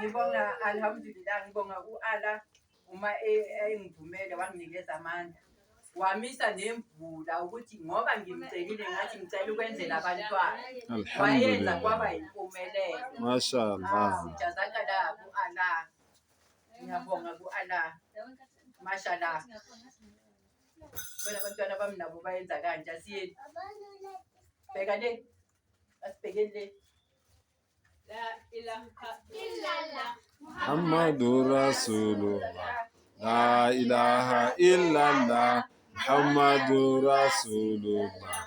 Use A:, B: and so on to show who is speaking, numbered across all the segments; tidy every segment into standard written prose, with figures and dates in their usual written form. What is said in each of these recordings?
A: Ngibonga alhamdulillah, ngibonga u-Allah uma engivumele wanginikeza amandla. Wamisa nemvula ukuthi ngoba ngimcelile ngathi ngicela ukwenzela abantwana. Wayenza kwaba yimpumelelo.
B: Mashallah.
A: Jazakallah ku-Allah. Ngiyabonga ku-Allah. Mashallah. Bona abantwana bami nabo bayenza kanje asiyeni. Bheka le. Asibhekeni le. La ilaha illallah
B: Muhammadur Rasulullah. La ilaha illallah. Muhammadur Rasulullah.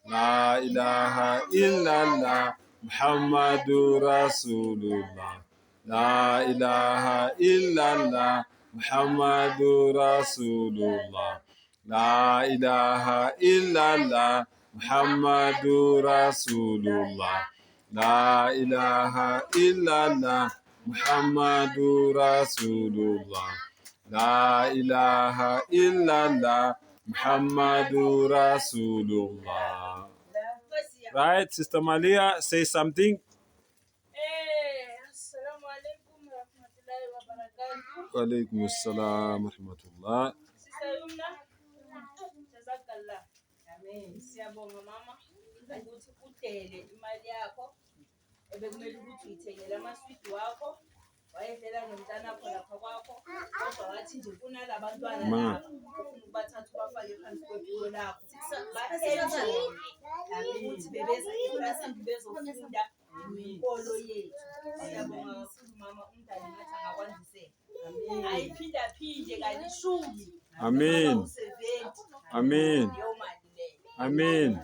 B: La ilaha illallah. Muhammadur Rasulullah. La ilaha illallah. Muhammadur Rasulullah. La ilaha illallah. Muhammadur Rasulullah. La ilaha illallah. Muhammadur Rasulullah. La ilaha illallah. Muhammadur Rasulullah. Right, Sister Malia, say something.
C: Assalamu alaikum warahmatullahi wabarakatuh.
B: Wa alaikum assalam wa rahmatullah.
C: Sister Yumna, jazakallah. Amen. Siyabonga mama ukuthi uthele imali yakho ebekumele ukuthi uyithengele amaswidi wakho wayehlela nomntana wakho lapha kwakho kodwa wathi nje kunalabantwana laba ufuna ukubathatha ubafake phansi kwephulo lakho ba-enjoy ukuthi bebeza eklasini bezofunda inkolo yethu. Siyabonga kakhulu mama, umntana ngathi angakwandisela ayiphindaphinde kalishumi.
B: Amen. Amen. Amen.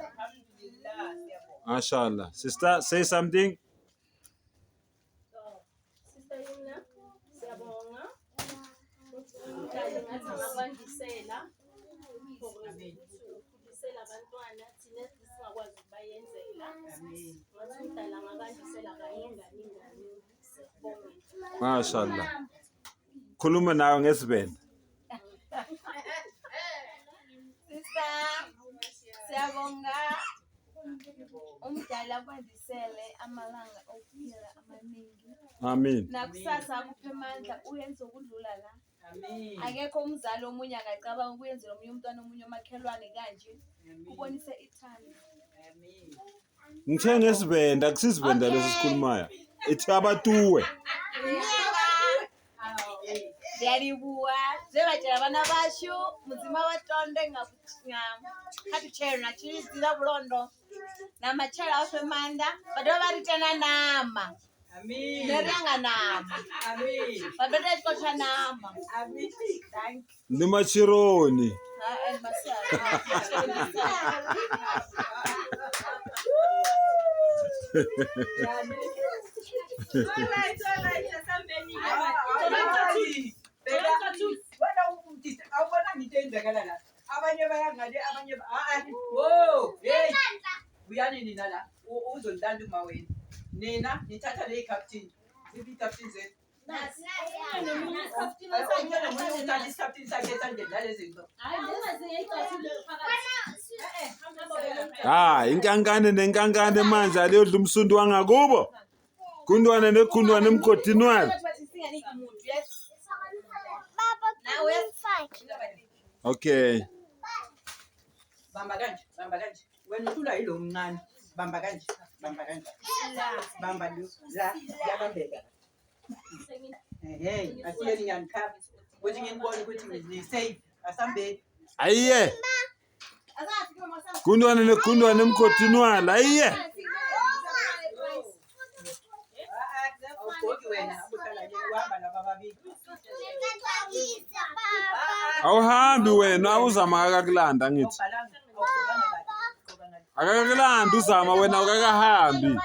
B: Mashallah. Sister, say something.
C: Sister Yumna, siyabonga umntana ngathi angakwandisela ukufundisela abantwana thina singakwazi ukubayenzela. Ngathi umntana angakwandisela kanye ngani.
B: Mashallah. Khuluma nawe ngesibenda.
D: Siyabonga umdala kwandisele amalanga okuphila amaningi.
B: Amen.
D: Nakusasa akuphe amandla uyenze ukudlula la.
A: Amen.
D: Akekho umzali omunye akacabanga ukuyenzela omunye umntwana omunye omakhelwane kanje. Ubonise ithando.
A: Amen.
B: Ngithe ngesibenda akusizibenda lesi sikhulumayo. Ithi abatuwe.
D: Ndiyalibuwa zebatshela abana basho muzima watonde ngakhathi chero nachizira bulondo namachela afemanda badwa baritana nama.
A: Amen.
D: Neranga nama.
A: Amen.
D: Badwa esikosha nama.
A: Amen. Thank
B: Ni machironi.
A: Awubona ngito enzakala la. Abanye bayangale abanye wo hey uyani nina la uzolanda uma wena nina nithatha le captain zipi captain ze
B: Inkankane nenkankane manje aliyodla umsundu wangakubo. Kundwana nekhundwana emgodinwana. Okay.
A: Bamba kanje. Wena uthula yilo mncane. Bamba kanje. Bamba la yabambeka. Hey, asiyeni ngiyanikha. Ukuthi nginibone ukuthi ni safe. Asambe.
B: Ayiye. Kundwana nekhundwana emgodinwana. Ayiye. Awuhambi wena awuzama akakulanda ngithi. Akakulanda uzama wena akakahambi.